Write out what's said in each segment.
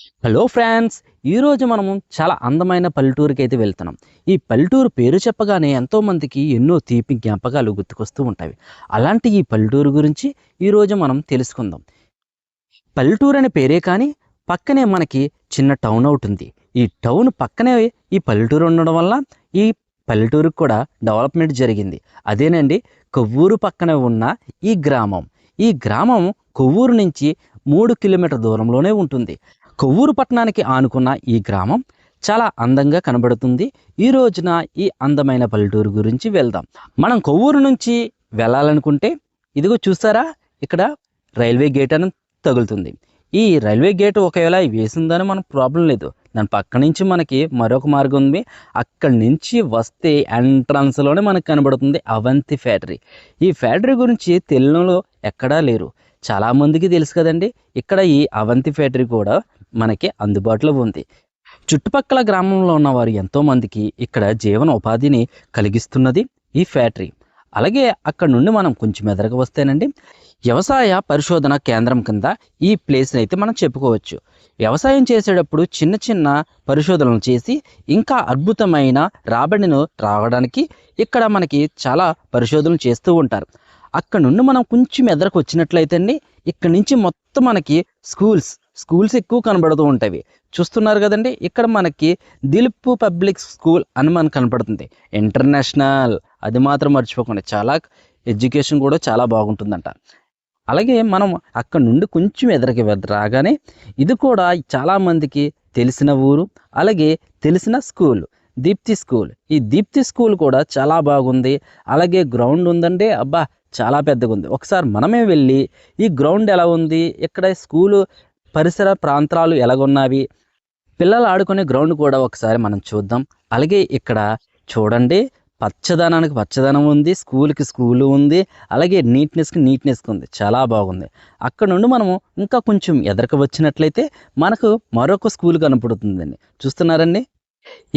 Hello friends, ఈరోజు మనము చాలా అందమైన పల్లెటూరుకి అయితే వెళ్తున్నాం. ఈ పల్లెటూరు పేరు చెప్పగానే ఎంతోమందికి ఎన్నో తీపి జ్ఞాపకాలు గుర్తుకొస్తూ ఉంటాయి. అలాంటి ఈ పల్లెటూరు గురించి ఈరోజు మనం తెలుసుకుందాం. పల్లెటూరు అనే పేరే కానీ పక్కనే మనకి చిన్న టౌన్ అవుతుంది. ఈ టౌన్ పక్కనే ఈ పల్లెటూరు ఉండడం వల్ల ఈ పల్లెటూరుకు కూడా డెవలప్మెంట్ జరిగింది. అదేనండి, కొవ్వూరు పక్కన ఉన్న ఈ గ్రామం. ఈ గ్రామం కొవ్వూరు నుంచి 3 కిలోమీటర్ దూరంలోనే ఉంటుంది. కొవ్వూరు పట్టణానికి ఆనుకున్న ఈ గ్రామం చాలా అందంగా కనబడుతుంది. ఈ రోజున ఈ అందమైన పల్లెటూరు గురించి వెళ్దాం. మనం కొవ్వూరు నుంచి వెళ్ళాలనుకుంటే ఇదిగో చూసారా, ఇక్కడ రైల్వే గేట్ అని తగులుతుంది. ఈ రైల్వే గేట్ ఒకవేళ వేసిందని మనకు ప్రాబ్లం లేదు. దాని పక్క నుంచి మనకి మరొక మార్గం ఉంది. అక్కడి నుంచి వస్తే ఎంట్రన్స్లోనే మనకు కనబడుతుంది అవంతి ఫ్యాక్టరీ. ఈ ఫ్యాక్టరీ గురించి తెలియనిలో ఎక్కడా లేరు. చాలామందికి తెలుసు కదండి. ఇక్కడ ఈ అవంతి ఫ్యాక్టరీ కూడా మనకి అందుబాటులో ఉంది. చుట్టుపక్కల గ్రామంలో ఉన్నవారు ఎంతోమందికి ఇక్కడ జీవన ఉపాధిని కలిగిస్తున్నది ఈ ఫ్యాక్టరీ. అలాగే అక్కడ నుండి మనం కొంచెం ఎదరకు వస్తేనండి, వ్యవసాయ పరిశోధన కేంద్రం కింద ఈ ప్లేస్ని అయితే మనం చెప్పుకోవచ్చు. వ్యవసాయం చేసేటప్పుడు చిన్న చిన్న పరిశోధనలు చేసి ఇంకా అద్భుతమైన రాబడిని రావడానికి ఇక్కడ మనకి చాలా పరిశోధనలు చేస్తూ ఉంటారు. అక్కడ నుండి మనం కొంచెం ఎదరకు వచ్చినట్లయితే అండి, ఇక్కడ నుంచి మొత్తం మనకి స్కూల్స్ ఎక్కువ కనబడుతూ ఉంటాయి. చూస్తున్నారు కదండి, ఇక్కడ మనకి దిలీప్ పబ్లిక్ స్కూల్ అని మనకు కనపడుతుంది. ఇంటర్నేషనల్, అది మాత్రం మర్చిపోకండి. చాలా ఎడ్యుకేషన్ కూడా చాలా బాగుంటుందంట. అలాగే మనం అక్కడ నుండి కొంచెం ఎదరికి రాగానే ఇది కూడా చాలామందికి తెలిసిన ఊరు, అలాగే తెలిసిన స్కూల్, దీప్తి స్కూల్. ఈ దీప్తి స్కూల్ కూడా చాలా బాగుంది. అలాగే గ్రౌండ్ ఉందండి, అబ్బా చాలా పెద్దగా ఉంది. ఒకసారి మనమే వెళ్ళి ఈ గ్రౌండ్ ఎలా ఉంది, ఇక్కడ స్కూలు పరిసర ప్రాంతాలు ఎలాగున్నవి, పిల్లలు ఆడుకునే గ్రౌండ్ కూడా ఒకసారి మనం చూద్దాం. అలాగే ఇక్కడ చూడండి, పచ్చదనానికి పచ్చదనం ఉంది, స్కూల్కి స్కూలు ఉంది, అలాగే నీట్నెస్ ఉంది. చాలా బాగుంది. అక్కడ నుండి మనము ఇంకా కొంచెం ఎదరకు వచ్చినట్లయితే మనకు మరొక స్కూల్ కనపడుతుందండి. చూస్తున్నారండి,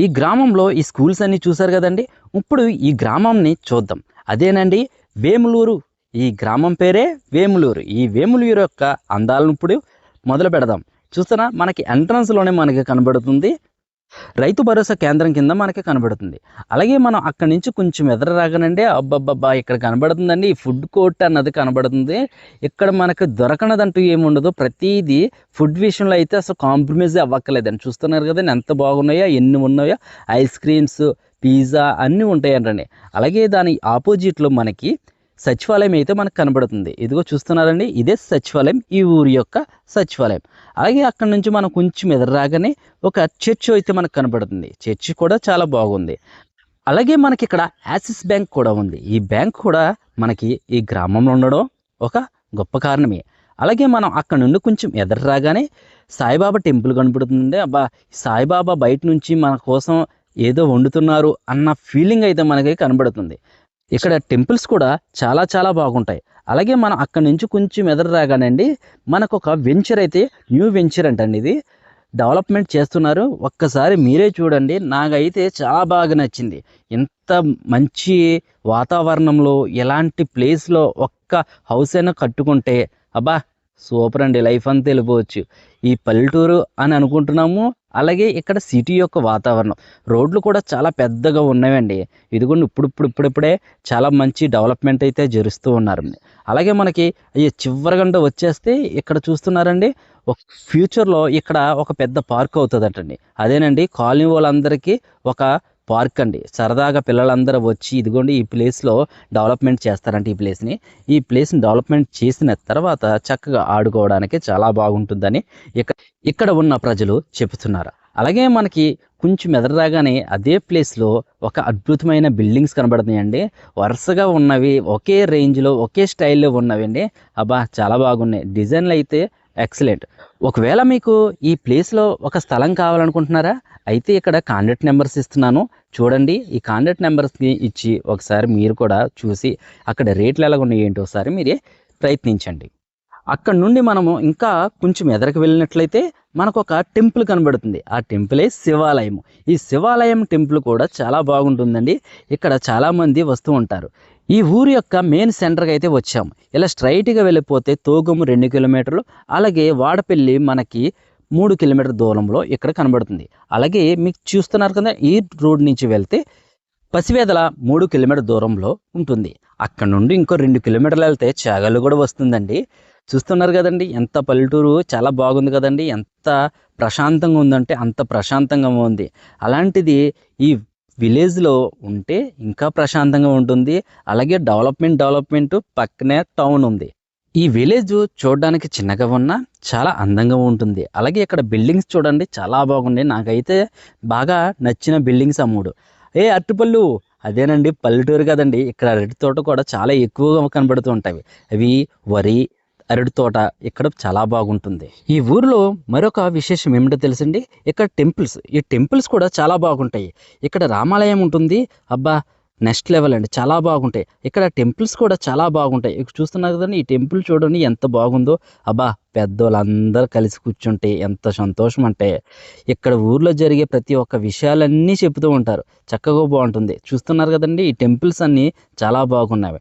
ఈ గ్రామంలో ఈ స్కూల్స్ అన్నీ చూసారు కదండి. ఇప్పుడు ఈ గ్రామంని చూద్దాం. అదేనండి వేములూరు. ఈ గ్రామం పేరే వేములూరు. ఈ వేములూరు యొక్క అందాలను ఇప్పుడు మొదలు పెడదాం. చూస్తున్నా, మనకి ఎంట్రన్స్లోనే మనకి కనబడుతుంది రైతు భరోసా కేంద్రం కింద మనకి కనబడుతుంది. అలాగే మనం అక్కడి నుంచి కొంచెం ఎదురు రాగానండి, అబ్బబ్బబ్బా ఇక్కడ కనబడుతుందండి ఈ ఫుడ్ కోర్ట్ అన్నది కనబడుతుంది. ఇక్కడ మనకు దొరకనదంటూ ఏముండదు. ప్రతిదీ ఫుడ్ విషయంలో అయితే అసలు కాంప్రమైజ్ అవ్వక్కలేదండి. చూస్తున్నారు కదండి ఎంత బాగున్నాయో, ఎన్ని ఉన్నాయో. ఐస్ క్రీమ్స్, పిజ్జా అన్నీ ఉంటాయంటండి. అలాగే దాని ఆపోజిట్లో మనకి సచివాలయం అయితే మనకు కనబడుతుంది. ఇదిగో చూస్తున్నారండి, ఇదే సచివాలయం, ఈ ఊరి యొక్క సచివాలయం. అలాగే అక్కడ నుంచి మనం కొంచెం ఎదురు రాగానే ఒక చర్చ్ అయితే మనకు కనబడుతుంది. చర్చ్ కూడా చాలా బాగుంది. అలాగే మనకి ఇక్కడ యాక్సిస్ బ్యాంక్ కూడా ఉంది. ఈ బ్యాంక్ కూడా మనకి ఈ గ్రామంలో ఉండడం ఒక గొప్ప కారణమే. అలాగే మనం అక్కడ నుండి కొంచెం ఎదురు రాగానే సాయిబాబా టెంపుల్ కనబడుతుంది. అబ్బా, సాయిబాబా బయట నుంచి మన కోసం ఏదో వండుతున్నారు అన్న ఫీలింగ్ అయితే మనకి కనబడుతుంది. ఇక్కడ టెంపుల్స్ కూడా చాలా చాలా బాగుంటాయి. అలాగే మనం అక్కడి నుంచి కొంచెం ఎదురు రాగానండి, మనకు ఒక వెంచర్ అయితే, న్యూ వెంచర్ అంటండి, ఇది డెవలప్మెంట్ చేస్తున్నారు. ఒక్కసారి మీరే చూడండి. నాకైతే చాలా బాగా నచ్చింది. ఇంత మంచి వాతావరణంలో ఎలాంటి ప్లేస్లో ఒక్క హౌస్ అయినా కట్టుకుంటే అబ్బా సూపర్ అండి, లైఫ్ అంతా వెళ్ళిపోవచ్చు. ఈ పల్లెటూరు అని అనుకుంటున్నాము. అలాగే ఇక్కడ సిటీ యొక్క వాతావరణం, రోడ్లు కూడా చాలా పెద్దగా ఉన్నాయండి. ఇదిగోండి ఇప్పుడిప్పుడే చాలా మంచి డెవలప్మెంట్ అయితే జరుస్తూ ఉన్నారు. అలాగే మనకి చివరిగంట వచ్చేస్తే ఇక్కడ చూస్తున్నారండి, ఒక ఫ్యూచర్లో ఇక్కడ ఒక పెద్ద పార్క్ అవుతుందటండి. అదేనండి, కాలనీ వాళ్ళందరికీ ఒక పార్క్ అండి. సరదాగా పిల్లలందరూ వచ్చి ఇదిగోండి ఈ ప్లేస్లో డెవలప్మెంట్ చేస్తారంటే ఈ ప్లేస్ని డెవలప్మెంట్ చేసిన తర్వాత చక్కగా ఆడుకోవడానికి చాలా బాగుంటుందని ఇక్కడ ఉన్న ప్రజలు చెబుతున్నారు. అలాగే మనకి కొంచెం ఎదురు రాగానే అదే ప్లేస్లో ఒక అద్భుతమైన బిల్డింగ్స్ కనబడుతున్నాయండి. వరుసగా ఉన్నవి, ఒకే రేంజ్లో ఒకే స్టైల్లో ఉన్నవండి. అబ్బా చాలా బాగున్నాయి. డిజైన్లు అయితే ఎక్సలెంట్. ఒకవేళ మీకు ఈ ప్లేస్లో ఒక స్థలం కావాలనుకుంటున్నారా, అయితే ఇక్కడ కాంటాక్ట్ నెంబర్స్ ఇస్తున్నాను. చూడండి, ఈ కాంటాక్ట్ నెంబర్స్ని ఇచ్చి ఒకసారి మీరు కూడా చూసి అక్కడ రేట్లు ఎలా ఉన్నాయి ఏంటో ఒకసారి మీరే ప్రయత్నించండి. అక్కడ నుండి మనము ఇంకా కొంచెం ఎదరకు వెళ్ళినట్లయితే మనకు ఒక టెంపుల్ కనబడుతుంది. ఆ టెంపులే శివాలయం. ఈ శివాలయం టెంపుల్ కూడా చాలా బాగుంటుందండి. ఇక్కడ చాలామంది వస్తూ ఉంటారు. ఈ ఊరి యొక్క మెయిన్ సెంటర్కి అయితే వచ్చాము. ఇలా స్ట్రైట్గా వెళ్ళిపోతే తోగము 2 కిలోమీటర్లు, అలాగే వాడపల్లి మనకి 3 కిలోమీటర్ దూరంలో ఇక్కడ కనబడుతుంది. అలాగే మీకు చూస్తున్నారు కదా, ఈ రోడ్ నుంచి వెళ్తే పసివేదల 3 కిలోమీటర్ దూరంలో ఉంటుంది. అక్కడ నుండి ఇంకో 2 కిలోమీటర్లు వెళ్తే చాగల్లు కూడా వస్తుందండి. చూస్తున్నారు కదండి, ఎంత పల్లెటూరు చాలా బాగుంది కదండి. ఎంత ప్రశాంతంగా ఉందంటే అంత ప్రశాంతంగా ఉంది. అలాంటిది ఈ విలేజ్లో ఉంటే ఇంకా ప్రశాంతంగా ఉంటుంది. అలాగే డెవలప్మెంట్ పక్కనే టౌన్ ఉంది. ఈ విలేజ్ చూడడానికి చిన్నగా ఉన్నా చాలా అందంగా ఉంటుంది. అలాగే ఇక్కడ బిల్డింగ్స్ చూడండి చాలా బాగున్నాయి. నాకైతే బాగా నచ్చిన బిల్డింగ్స్ ఆ 3. అరటిపళ్ళు అదేనండి, పల్లెటూరు కదండి. ఇక్కడ అరటి తోట కూడా చాలా ఎక్కువగా కనబడుతూ ఉంటాయి. అవి వరి, అరటి తోట ఇక్కడ చాలా బాగుంటుంది. ఈ ఊరిలో మరొక విశేషం ఏమిటో తెలుసండి, ఇక్కడ టెంపుల్స్. ఈ టెంపుల్స్ కూడా చాలా బాగుంటాయి. ఇక్కడ రామాలయం ఉంటుంది. అబ్బా, నెక్స్ట్ లెవెల్ అండి, చాలా బాగుంటాయి. ఇక్కడ టెంపుల్స్ కూడా చాలా బాగుంటాయి. ఇక్కడ చూస్తున్నారు కదండి, ఈ టెంపుల్ చూడండి ఎంత బాగుందో. అబ్బా, పెద్దోళ్ళందరూ కలిసి కూర్చుంటే ఎంత సంతోషం అంటే, ఇక్కడ ఊర్లో జరిగే ప్రతి ఒక్క విషయాలన్నీ చెప్తూ ఉంటారు. చక్కగా బాగుంటుంది. చూస్తున్నారు కదండి, ఈ టెంపుల్స్ అన్నీ చాలా బాగున్నవి.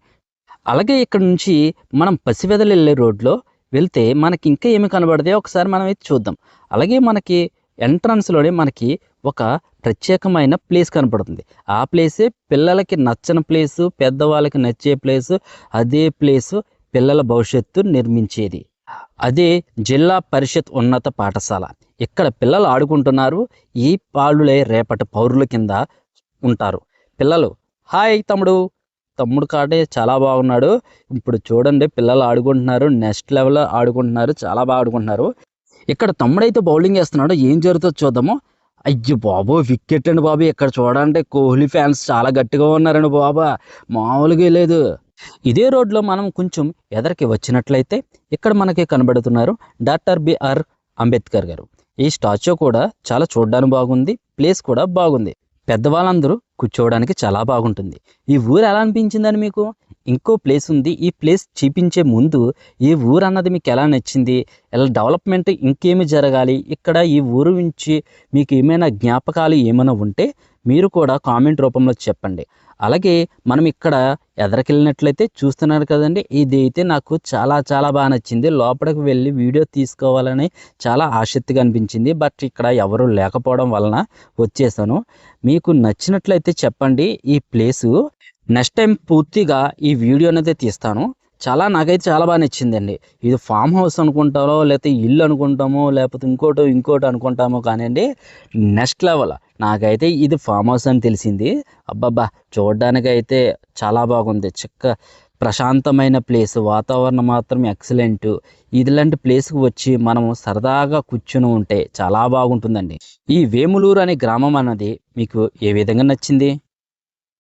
అలాగే ఇక్కడ నుంచి మనం పసివెదలు వెళ్ళే రోడ్లో వెళ్తే మనకి ఇంకా ఏమి కనబడతాయో ఒకసారి మనం అయితే చూద్దాం. అలాగే మనకి ఎంట్రన్స్లోనే మనకి ఒక ప్రత్యేకమైన ప్లేస్ కనపడుతుంది. ఆ ప్లేసే పిల్లలకి నచ్చని ప్లేసు, పెద్దవాళ్ళకి నచ్చే ప్లేసు. అదే ప్లేసు పిల్లల భవిష్యత్తు నిర్మించేది. అదే జిల్లా పరిషత్ ఉన్నత పాఠశాల. ఇక్కడ పిల్లలు ఆడుకుంటున్నారు. ఈ పాలులే రేపటి పౌరుల కింద ఉంటారు. పిల్లలు, హాయ్ తమ్ముడు కాడే చాలా బాగున్నాడు. ఇప్పుడు చూడండి, పిల్లలు ఆడుకుంటున్నారు, నెక్స్ట్ లెవెల్ ఆడుకుంటున్నారు, చాలా బాగా ఆడుకుంటున్నారు. ఇక్కడ తమ్ముడైతే బౌలింగ్ వేస్తున్నాడు. ఏం జరుగుతుందో చూద్దాము. అయ్యో బాబు, వికెట్ అండి బాబు. ఇక్కడ చూడండి, కోహ్లీ ఫ్యాన్స్ చాలా గట్టిగా ఉన్నారండి బాబా, మామూలుగా లేదు. ఇదే రోడ్లో మనం కొంచెం ఎదరికి వచ్చినట్లయితే ఇక్కడ మనకి కనబడుతున్నారు డాక్టర్ బిఆర్ అంబేద్కర్ గారు. ఈ స్టాచ్యూ కూడా చాలా చూడడానికి బాగుంది. ప్లేస్ కూడా బాగుంది. పెద్దవాళ్ళందరూ కూర్చోవడానికి చాలా బాగుంటుంది. ఈ ఊరు ఎలా అనిపించిందని మీకు? ఇంకో ప్లేస్ ఉంది. ఈ ప్లేస్ చూపించే ముందు ఈ ఊరు అన్నది మీకు ఎలా నచ్చింది, ఎలా డెవలప్మెంట్ ఇంకేమి జరగాలి, ఇక్కడ ఈ ఊరు నుంచి మీకు ఏమైనా జ్ఞాపకాలు ఏమైనా ఉంటే మీరు కూడా కామెంట్ రూపంలో చెప్పండి. అలాగే మనం ఇక్కడ ఎదరికెళ్ళినట్లయితే చూస్తున్నారు కదండి, ఇది అయితే నాకు చాలా చాలా బాగా నచ్చింది. లోపలికి వెళ్ళి వీడియో తీసుకోవాలని చాలా ఆసక్తిగా అనిపించింది. బట్ ఇక్కడ ఎవరు లేకపోవడం వలన వచ్చేసాను. మీకు నచ్చినట్లయితే చెప్పండి ఈ ప్లేసు. నెక్స్ట్ టైం పూర్తిగా ఈ వీడియో అనేది తీస్తాను. నాకైతే చాలా బాగా నచ్చిందండి. ఇది ఫామ్ హౌస్ అనుకుంటామో, లేకపోతే ఇల్లు అనుకుంటామో, లేకపోతే ఇంకోటి అనుకుంటామో కానివ్వండి, నెక్స్ట్ లెవెల్. నాకైతే ఇది ఫామ్ హౌస్ అని తెలిసింది. అబ్బబ్బా, చూడడానికైతే చాలా బాగుంది. ప్రశాంతమైన ప్లేస్, వాతావరణం మాత్రం ఎక్సలెంట్. ఇలాంటి ప్లేస్కి వచ్చి మనము సరదాగా కూర్చుని ఉంటే చాలా బాగుంటుందండి. ఈ వేములూరు అనే గ్రామం అన్నది మీకు ఏ విధంగా నచ్చింది?